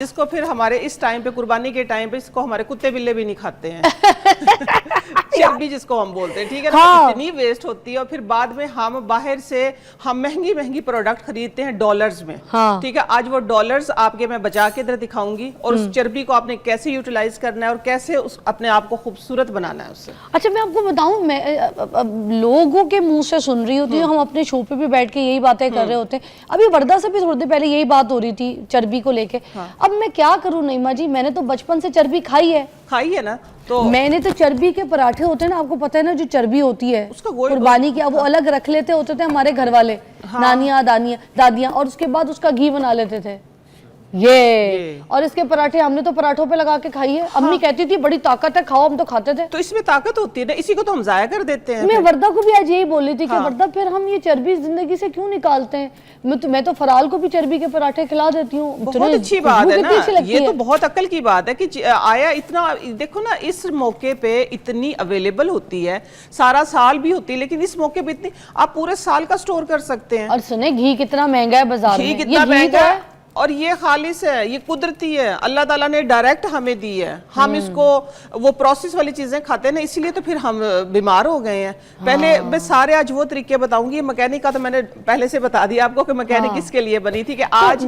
इसको फिर हमारे इस टाइम पे, कुर्बानी के टाइम पे, इसको हमारे कुत्ते बिल्ले भी नहीं खाते हैं चर्बी जिसको हम बोलते हैं, ठीक है ना। हाँ। इतनी वेस्ट होती है और फिर बाद में हम बाहर से हम महंगी महंगी प्रोडक्ट खरीदते हैं डॉलर्स में। हाँ। ठीक है, आज वो डॉलर्स आपके मैं बचा के इधर दिखाऊंगी और उस चर्बी को आपने कैसे यूटिलाइज करना है और कैसे उस अपने आप को खूबसूरत बनाना है उससे। अच्छा मैं आपको बताऊं, मैं लोगों के मुंह से सुन रही होती हूँ, हम अपने शो पे भी बैठ के यही बातें कर रहे होते हैं। अभी वर्दा से भी थोड़ी देर पहले यही बात हो रही थी चर्बी को लेके। अब मैं क्या करूं नईमा जी, मैंने तो बचपन से चर्बी खाई है ना, तो मैंने तो चर्बी के पराठे होते हैं ना, आपको पता है ना, जो चर्बी होती है उसका कुर्बानी की, अब वो अलग रख लेते होते थे हमारे घर वाले, नानियां दादियां, और उसके बाद उसका घी बना लेते थे ये। और इसके पराठे हमने तो पराठों पे लगा के खाई है। अम्मी कहती थी बड़ी ताकत है, खाओ, हम तो खाते थे। तो इसमें ताकत होती है ना, इसी को तो हम जाया कर देते हैं। मैं वर्दा को भी आज यही बोल रही थी कि वर्दा फिर हम ये चर्बी जिंदगी से क्यों निकालते हैं। मैं तो फराल को भी चर्बी के पराठे खिला देती हूँ। बहुत अच्छी बात है ना, ये तो बहुत अक्ल की बात है कि आया इतना, देखो ना इस मौके पे इतनी अवेलेबल होती है, सारा साल भी होती है, लेकिन इस मौके पे इतनी, आप पूरे साल का स्टोर कर सकते हैं। और सुने घी कितना महंगा है बाजार में, घी कितना महंगा है और ये खालिस है, ये कुदरती है, अल्लाह ताला ने डायरेक्ट हमें दी है। हम इसको वो प्रोसेस वाली चीजें खाते हैं ना, इसीलिए तो फिर हम बीमार हो गए हैं। पहले मैं सारे आज वो तरीके बताऊंगी। मैकेनिक का तो मैंने पहले से बता दिया आपको कि मैकेनिक किसके लिए बनी थी, कि आज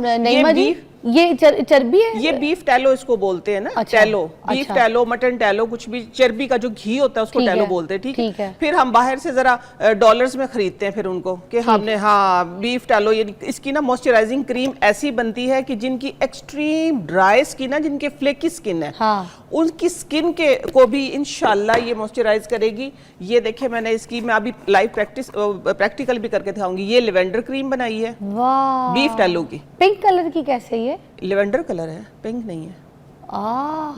ये चर्बी है, ये बीफ टैलो इसको बोलते हैं ना। अच्छा, tallow, beef tallow, mutton tallow, कुछ भी चर्बी का जो घी होता है उसको टैलो बोलते हैं, ठीक है। फिर हम बाहर से जरा डॉलर्स में खरीदते हैं फिर उनको, कि हमने बीफ टैलो, ये इसकी ना मॉइस्चराइजिंग क्रीम ऐसी बनती है कि जिनकी एक्सट्रीम ड्राई स्किन है, जिनके फ्लेकी स्किन है, उनकी स्किन के को भी इंशाल्लाह ये मॉइस्चराइज करेगी। ये देखिए मैंने इसकी, मैं अभी लाइव प्रैक्टिकल भी करके दिखाऊंगी। ये लेवेंडर क्रीम बनाई है बीफ टैलो की। पिंक कलर की कैसे, ये लेवेंडर कलर है, पिंक नहीं है,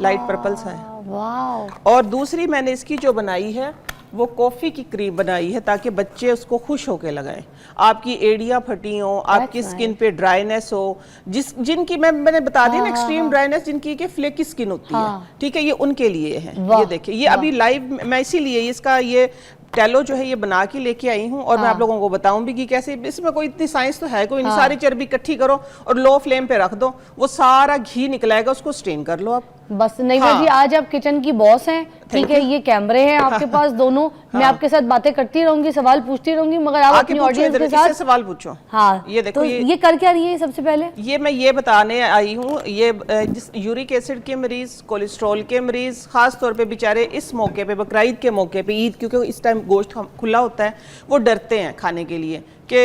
लाइट पर्पल सा है। वाह। और दूसरी मैंने इसकी जो बनाई है वो कॉफी की क्रीम बनाई है, ताकि बच्चे उसको खुश होके लगाएं। आपकी एड़ियां फटी हो, आपकी स्किन पे ड्राइनेस हो, जिनकी मैंने बता दी ना एक्सट्रीम ड्राइनेस, जिनकी के फ्लेकी स्किन होती है, ठीक है, ये उनके लिए है। ये देखिए, ये अभी लाइव मैं इसीलिए इसका ये टैलो जो है ये बना के लेके आई हूँ और मैं आप लोगों को बताऊं भी कि कैसे। इसमें कोई इतनी साइंस तो है कोई नहीं, सारी चर्बी इकट्ठी करो और लो फ्लेम पे रख दो, वो सारा घी निकलाएगा, उसको स्टेन कर लो आप बस। नहीं जी, आज आप किचन की बॉस हैं, ठीक है, ये कैमरे हैं आपके पास दोनों। मैं आपके साथ बातें करती रहूंगी, सवाल पूछती रहूंगी, मगर आप अपनी ऑडियंस के साथ सवाल पूछो। हाँ, ये देखो, तो ये कर क्या रही है सबसे पहले? ये मैं ये बताने आई हूँ, ये यूरिक एसिड के मरीज, कोलेस्ट्रॉल के मरीज, खास तौर पे बेचारे इस मौके पे, बकरीद के मौके पे, ईद, क्योंकि इस टाइम गोश्त खुला होता है, वो डरते हैं खाने के लिए कि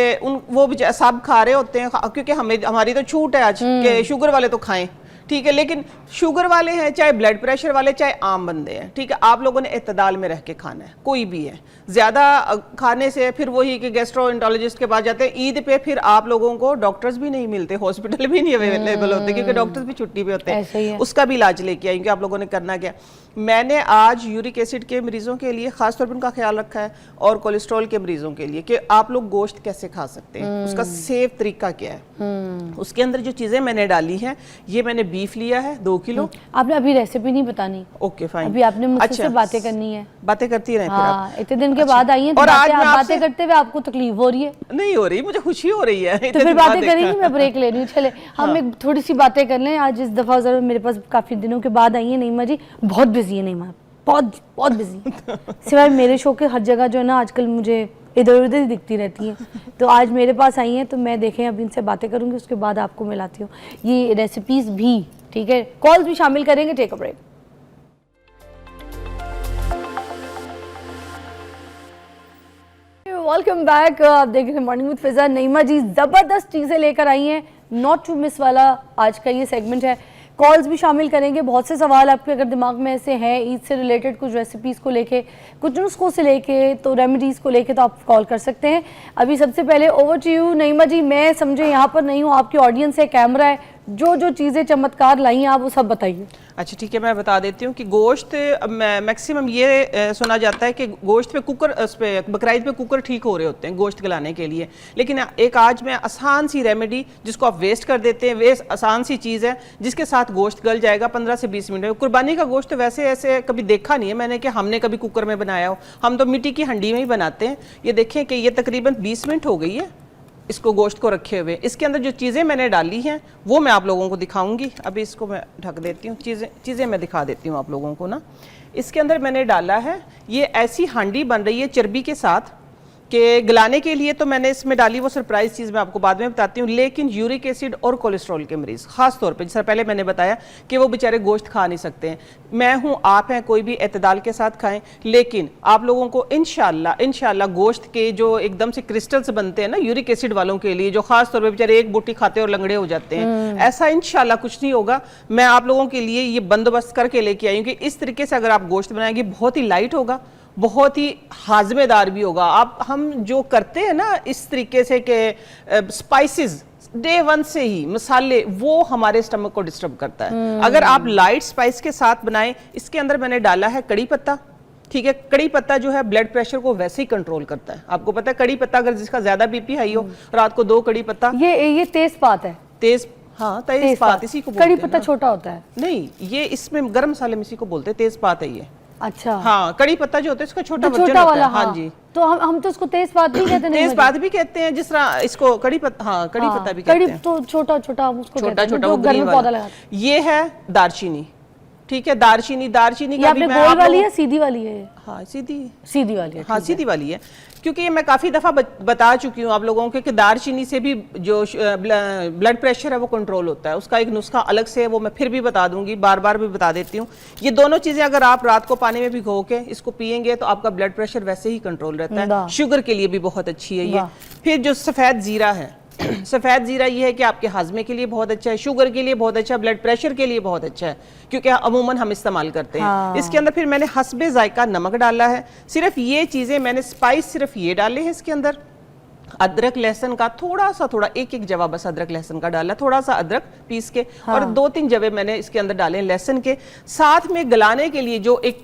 वो सब खा रहे होते हैं, क्योंकि हमारी तो छूट है आज कि शुगर वाले तो खाएं, ठीक है, लेकिन शुगर वाले हैं, चाहे ब्लड प्रेशर वाले, चाहे आम बंदे हैं, ठीक है, आप लोगों ने इत्तेदाल में रह के खाना है, कोई भी है। ज्यादा खाने से फिर वही कि गैस्ट्रोएंटरोलॉजिस्ट के पास जाते हैं। ईद पे फिर आप लोगों को डॉक्टर्स भी नहीं मिलते, हॉस्पिटल भी नहीं अवेलेबल होते, क्योंकि डॉक्टर्स भी छुट्टी पे होते हैं। उसका भी इलाज लेके आएंगे। आप लोगों ने करना क्या, मैंने आज यूरिक एसिड के मरीजों के लिए खासतौर पर उनका ख्याल रखा है, और कोलेस्ट्रॉल के मरीजों के लिए कि आप लोग गोश्त कैसे खा सकते हैं, उसका सेफ तरीका क्या है। उसके अंदर जो चीजें मैंने डाली हैं, ये मैंने बीफ लिया है 2 किलो। आपने अभी रेसिपी नहीं बतानी? ओके फाइन, अभी आपने मुझसे बातें करनी है। बातें करती रहे फिर आप। इतने दिन के बाद आई हैं, और आज बातें करते हुए आपको तकलीफ हो रही है? नहीं हो रही, मुझे खुशी हो रही है। तो फिर बातें करेंगी, मैं ब्रेक ले रही हूँ। चले हम एक थोड़ी सी बातें कर लें। आज इस दफा जरूर मेरे पास काफी दिनों के बाद आई है नईमा जी, बहुत बिजी है नईमा, बहुत बिजी। सिवाय मेरे शो के हर जगह जो है ना आजकल मुझे इधर उधर ही दिखती रहती हैं, तो आज मेरे पास आई हैं, तो मैं देखें अभी इनसे बातें करूंगी, उसके बाद आपको मिलाती हूँ ये रेसिपीज भी, ठीक है, कॉल्स भी शामिल करेंगे। Take a break. Welcome back. आप देख रहे हैं मॉर्निंग विद फिजा। नईमा जी जबरदस्त चीजें लेकर आई हैं, नॉट टू मिस वाला आज का ये सेगमेंट है। कॉल्स भी शामिल करेंगे। बहुत से सवाल आपके अगर दिमाग में ऐसे हैं ईद से रिलेटेड, कुछ रेसिपीज़ को लेके, कुछ नुस्खों से लेके, तो रेमेडीज़ को लेके, तो आप कॉल कर सकते हैं। अभी सबसे पहले ओवर टू यू नईमा जी। मैं समझे यहाँ पर नहीं हूँ, आपकी ऑडियंस है, कैमरा है, जो चीज़ें चमत्कार लाई हैं आप वो सब बताइए। अच्छा ठीक है, मैं बता देती हूँ कि गोश्त मैक्सिमम ये सुना जाता है कि गोश्त पे कुकर, उस पे बकरीद पे कुकर ठीक हो रहे होते हैं गोश्त गलाने के लिए, लेकिन एक आज मैं आसान सी रेमेडी जिसको आप वेस्ट कर देते हैं, वेस्ट आसान सी चीज़ है जिसके साथ गोश्त गल जाएगा 15 से 20 मिनट में। कुर्बानी का गोश्त तो वैसे ऐसे कभी देखा नहीं है मैंने कि हमने कभी कुकर में बनाया हो, हम तो मिट्टी की हंडी में ही बनाते हैं। ये देखें कि ये तकरीबन 20 मिनट हो गई है, इसको गोश्त को रखे हुए। इसके अंदर जो चीज़ें मैंने डाली हैं वो मैं आप लोगों को दिखाऊंगी। अभी इसको मैं ढक देती हूँ, चीज़ें मैं दिखा देती हूँ आप लोगों को ना। इसके अंदर मैंने डाला है, ये ऐसी हांडी बन रही है चर्बी के साथ कि गलाने के लिए तो मैंने इसमें डाली, वो सरप्राइज चीज़ मैं आपको बाद में बताती हूँ। लेकिन यूरिक एसिड और कोलेस्ट्रॉल के मरीज़ खास तौर पे, जैसे पहले मैंने बताया कि वो बेचारे गोश्त खा नहीं सकते हैं, मैं हूँ आप हैं, कोई भी एतदाल के साथ खाएं। लेकिन आप लोगों को इंशाल्लाह गोश्त के जो एकदम से क्रिस्टल्स बनते हैं ना यूरिक एसिड वालों के लिए, जो खास तौर पर बेचारे एक बूटी खाते और लंगड़े हो जाते हैं, ऐसा इंशाल्लाह कुछ नहीं होगा। मैं आप लोगों के लिए ये बंदोबस्त करके लेके आई हूँ कि इस तरीके से अगर आप गोश्त बनाएंगे बहुत ही लाइट होगा, बहुत ही हाजमेदार भी होगा। हम जो करते हैं ना इस तरीके से कि स्पाइसेस डे 1 से ही मसाले, वो हमारे स्टमक को डिस्टर्ब करता है। अगर आप लाइट स्पाइस के साथ बनाएं, इसके अंदर मैंने डाला है कड़ी पत्ता, ठीक है। कड़ी पत्ता जो है ब्लड प्रेशर को वैसे ही कंट्रोल करता है। आपको पता है कड़ी पत्ता, अगर जिसका ज्यादा बीपी हाई हो, रात को 2 कड़ी पत्ता, ये तेजपात है, तेजपात इसी को बोलते हैं। कड़ी पत्ता छोटा होता है? नहीं, ये इसमें गरम मसाले में इसी को बोलते हैं, तेजपात है ये। अच्छा, हाँ, कड़ी पत्ता जो होता है इसका छोटा तो छोटा वाला, हाँ जी। तो हम तो उसको तेजपात भी कहते हैं। तेजपात भी कहते हैं, जिस तरह इसको कड़ी पत्ता, हाँ कड़ी पत्ता भी कहते हैं। तो छोटा छोटा हम उसको छोटा छोटा वो घर में पौधा लगाते हैं। ये है दारचीनी, ठीक है। दारचीनी का भी मैं गोल वाली है सीधी वाली है? हाँ सीधी वाली है। हाँ सीधी वाली है, क्योंकि ये मैं काफ़ी दफ़ा बता चुकी हूँ आप लोगों को कि दारचीनी से भी जो ब्लड प्रेशर है वो कंट्रोल होता है। उसका एक नुस्खा अलग से है, वो मैं फिर भी बता दूंगी, बार बार भी बता देती हूँ। ये दोनों चीज़ें अगर आप रात को पानी में भिगो के इसको पियेंगे तो आपका ब्लड प्रेशर वैसे ही कंट्रोल रहता है। शुगर के लिए भी बहुत अच्छी है ये। फिर जो सफ़ेद ज़ीरा है, सफ़ेद ज़ीरा ये है कि आपके हाजमे के लिए बहुत अच्छा है, शुगर के लिए बहुत अच्छा है, ब्लड प्रेशर के लिए बहुत अच्छा है, क्योंकि अमूमन हम इस्तेमाल करते हैं। इसके अंदर फिर मैंने हस्बे जायका नमक डाला है। सिर्फ ये चीज़ें मैंने स्पाइस सिर्फ ये डाले हैं इसके अंदर। अदरक लहसुन का थोड़ा एक जवा बस अदरक लहसुन का डाला, थोड़ा सा अदरक पीस के, और 2-3 जवे मैंने इसके अंदर डाले लहसुन के। साथ में गलाने के लिए जो एक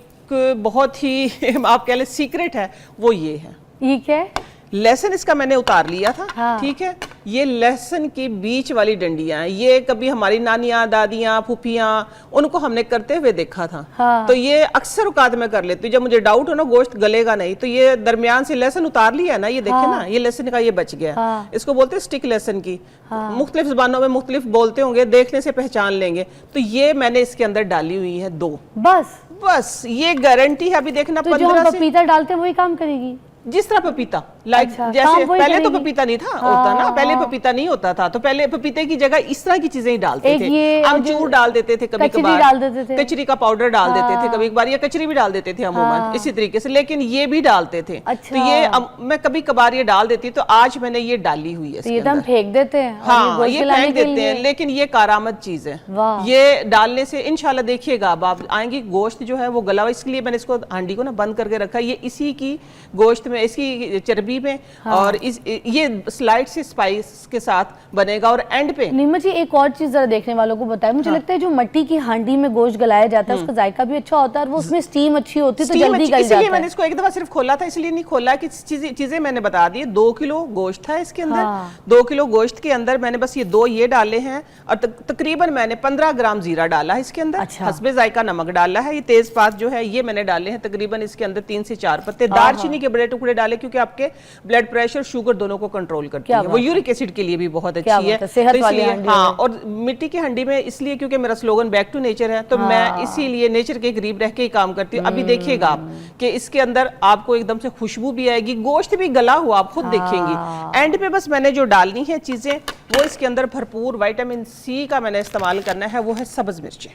बहुत ही आप कह लें सीक्रेट है, वो ये है। ये क्या है? लहसुन इसका मैंने उतार लिया था, ठीक है। ये लहसुन की बीच वाली डंडियां हैं, ये कभी हमारी नानियां, दादियां, फूफियां, उनको हमने करते हुए देखा था। तो ये अक्सर औकात में कर लेती हूँ जब मुझे डाउट हो ना गोश्त गलेगा नहीं, तो ये दरमियान से लहसुन उतार लिया ना, ये देखे ना, ये लहसुन का ये बच गया। इसको बोलते हैं स्टिक लहसुन की। मुख्तलिफ ज़बानों में मुख्तलिफ बोलते होंगे, देखने से पहचान लेंगे। तो ये मैंने इसके अंदर डाली हुई है 2, बस ये गारंटी है। अभी देखना, 15 से पपीता डालते हैं वही काम करेगी, जिस तरह पपीता जैसे पहले तो पपीता नहीं था, होता ना, पहले पपीता नहीं होता था, तो पहले पपीते की जगह इस तरह की चीजें ही डालते थे। अमचूर डाल देते थे कभी कभार, कचरी का पाउडर डाल देते थे कभी कभार, या कचरी भी डाल देते थे अमूमन इसी तरीके से, लेकिन ये भी डालते थे। तो ये मैं कभी कभार ये डाल देती, तो आज मैंने ये डाली हुई है। ये हम फेंक देते हैं, हाँ ये फेंक देते हैं, लेकिन ये कारामद चीज है। ये डालने से इंशाल्लाह देखिएगा आप आएंगे, गोश्त जो है वो गला हुआ, इसलिए मैंने इसको हांडी को ना बंद करके रखा। ये इसी की गोश्त में, इसकी चर्बी में, और ये स्लाइड से स्पाइस के साथ बनेगा। और एंड पे नीमा जी एक और चीज जरा देखने वालों को बताएं, मुझे लगता है जो मट्टी की हांडी में गोश्त गलाया जाता है उसका जायका भी अच्छा होता है, और वो उसमें स्टीम अच्छी होती है तो जल्दी गल जाता है। मैंने इसको एक दफा सिर्फ खोला था, इसलिए नहीं खोला कि चीजें मैंने बता दी। 2 किलो गोश्त है इसके अंदर, 2 किलो गोश्त के अंदर मैंने बस ये 2 ये डाले हैं, और तकरीबन मैंने 15 ग्राम जीरा डाला है इसके अंदर, हस्बे जायका नमक डाला है। ये तेजपात जो है ये मैंने डाले हैं तकरीबन इसके अंदर 3 से 4 पत्ते। दालचीनी के बड़े टुकड़े डाले, क्योंकि आपके ब्लड प्रेशर, शुगर दोनों को कंट्रोल करती है, वो यूरिक एसिड के लिए भी बहुत अच्छी है। तो इसलिए हाँ, और मिट्टी की हंडी में इसलिए क्योंकि मेरा स्लोगन बैक टू नेचर है, तो मैं इसीलिए नेचर के करीब रह के ही काम करती हूँ। अभी देखिएगा आप कि इसके अंदर आपको एकदम से खुशबू भी आएगी, गोश्त भी गला हुआ आप खुद देखेंगी। एंड पे बस मैंने जो डालनी है चीजें, वो इसके अंदर भरपूर विटामिन सी का मैंने इस्तेमाल करना है, वो है सब्ज मिर्चें।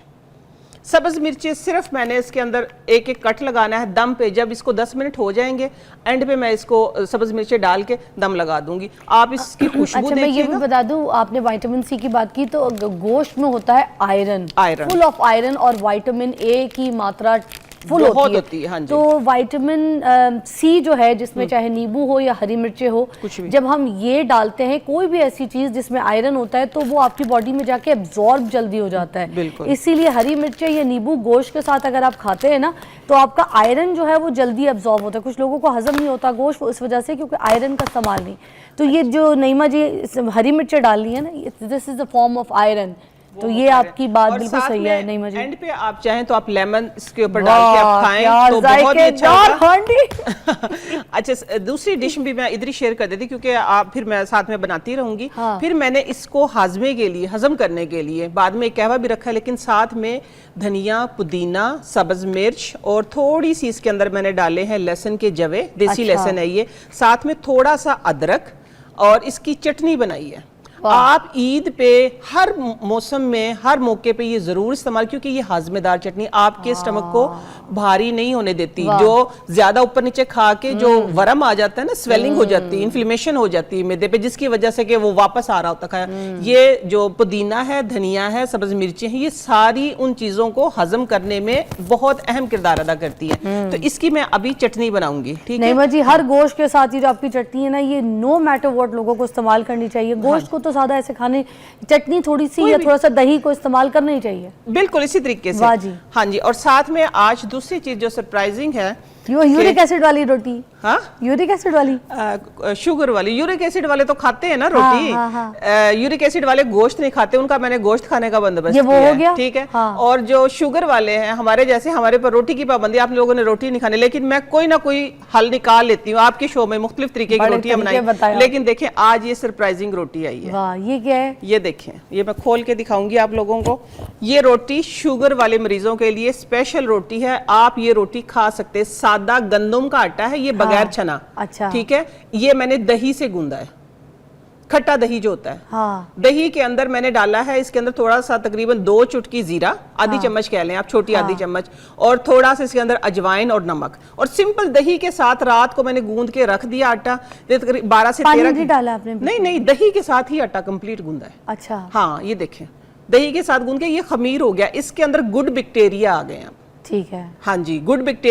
सब्ज मिर्चें सिर्फ मैंने इसके अंदर एक कट लगाना है दम पे। जब इसको 10 मिनट हो जाएंगे, एंड पे मैं इसको सब्ज मिर्चें डाल के दम लगा दूंगी। आप इसकी खुशबू मैं ये भी बता दूं, आपने विटामिन सी की बात की, तो गोश्त में होता है आयरन, फुल ऑफ आयरन, और विटामिन ए की मात्रा फुल होती है। हाँ जी। तो विटामिन सी जो है, जिसमें चाहे नींबू हो या हरी मिर्चें हो, जब हम ये डालते हैं कोई भी ऐसी चीज जिसमें आयरन होता है, तो वो आपकी बॉडी में जाके एब्जॉर्ब जल्दी हो जाता है। इसीलिए हरी मिर्चें या नींबू गोश्त के साथ अगर आप खाते हैं ना, तो आपका आयरन जो है वो जल्दी एब्जॉर्ब होता है। कुछ लोगों को हजम नहीं होता गोश्त इस वजह से, क्योंकि आयरन का इस्तेमाल नहीं। तो ये जो नईमा जी हरी मिर्चें डाल ली है ना, this is a form of iron. तो ये आपकी बात बिल्कुल सही है नईमा जी। एंड पे आप चाहें तो आप लेमन इसके ऊपर डाल के आप खाएं तो बहुत ही अच्छा होगा। अच्छा, दूसरी डिश भी मैं इधर ही शेयर कर देती क्योंकि आप फिर मैं साथ में बनाती रहूंगी। हाँ। फिर मैंने इसको हाजमे के लिए, हजम करने के लिए बाद में एक कहवा भी रखा है, लेकिन साथ में धनिया, पुदीना, सब्ज मिर्च और थोड़ी सी इसके अंदर मैंने डाले हैं लहसुन के जवे, देसी लहसुन है ये, साथ में थोड़ा सा अदरक और इसकी चटनी बनाई है। आप ईद पे हर मौसम में, हर मौके पे ये जरूर इस्तेमाल, क्योंकि ये हाजमेदार चटनी आपके स्टमक को भारी नहीं होने देती। जो ज्यादा ऊपर नीचे खा के जो वरम आ जाता है ना, स्वेलिंग हो जाती है, इन्फ्लेमेशन हो जाती है मैदे पे, जिसकी वजह से कि वो वापस आ रहा होता खाया। ये जो पुदीना है, धनिया है, सब्ज मिर्ची है, ये सारी उन चीजों को हजम करने में बहुत अहम किरदार अदा करती है। तो इसकी मैं अभी चटनी बनाऊंगी। ठीक है नईमा जी, हर गोश्त के साथ ये जो आपकी चटनी है ना, ये नो मैटर व्हाट लोगों को इस्तेमाल करनी चाहिए। गोश्त को तो ज्यादा ऐसे खाने, चटनी थोड़ी सी या थोड़ा सा दही को इस्तेमाल करना ही चाहिए। बिल्कुल इसी तरीके से। वाह जी। हाँ जी, और साथ में आज दूसरी चीज जो सरप्राइजिंग है, यूरिक एसिड वाली रोटी। हाँ, यूरिक एसिड वाली, शुगर वाली। यूरिक एसिड वाले तो खाते हैं ना रोटी। हाँ। यूरिक एसिड वाले गोश्त नहीं खाते, उनका मैंने गोश्त खाने का बंदोबस्त ये वो किया हो गया? है। ठीक है। हाँ। और जो शुगर वाले हैं हमारे जैसे, हमारे पर रोटी की पाबंदी, आप लोगों ने रोटी नहीं खानी, लेकिन मैं कोई ना कोई हल निकाल लेती हूँ। आपके शो में मुख्तलिफ तरीके की रोटियां बनाई, लेकिन देखें आज ये सरप्राइजिंग रोटी आई है। वाह, ये क्या है? ये देखें, ये मैं खोल के दिखाऊंगी आप लोगों को। ये रोटी शुगर वाले मरीजों के लिए स्पेशल रोटी है। आप ये रोटी खा सकते हैं। सादा गंदम का आटा है ये, बगैर छना। अच्छा। ठीक है। ये मैंने दही से गूंदा है, खट्टा दही जो होता है। हाँ। दही के अंदर मैंने डाला है, इसके अंदर थोड़ा सा तकरीबन 2 चुटकी जीरा, आधी चम्मच कह लें आप, छोटी आधी चम्मच, और थोड़ा सा इसके अंदर अजवाइन और नमक, और सिंपल दही के साथ रात को मैंने गूंद के रख दिया आटा। 12 से 13 नहीं डाला आपने? नहीं, दही के साथ ही आटा कंप्लीट गूंदा है। अच्छा। हाँ, ये देखें, दही के साथ गूंद के ये खमीर हो गया। इसके अंदर गुड बैक्टीरिया आ गए हैं। ठीक है। हाँ जी, गुड बैक्टीरिया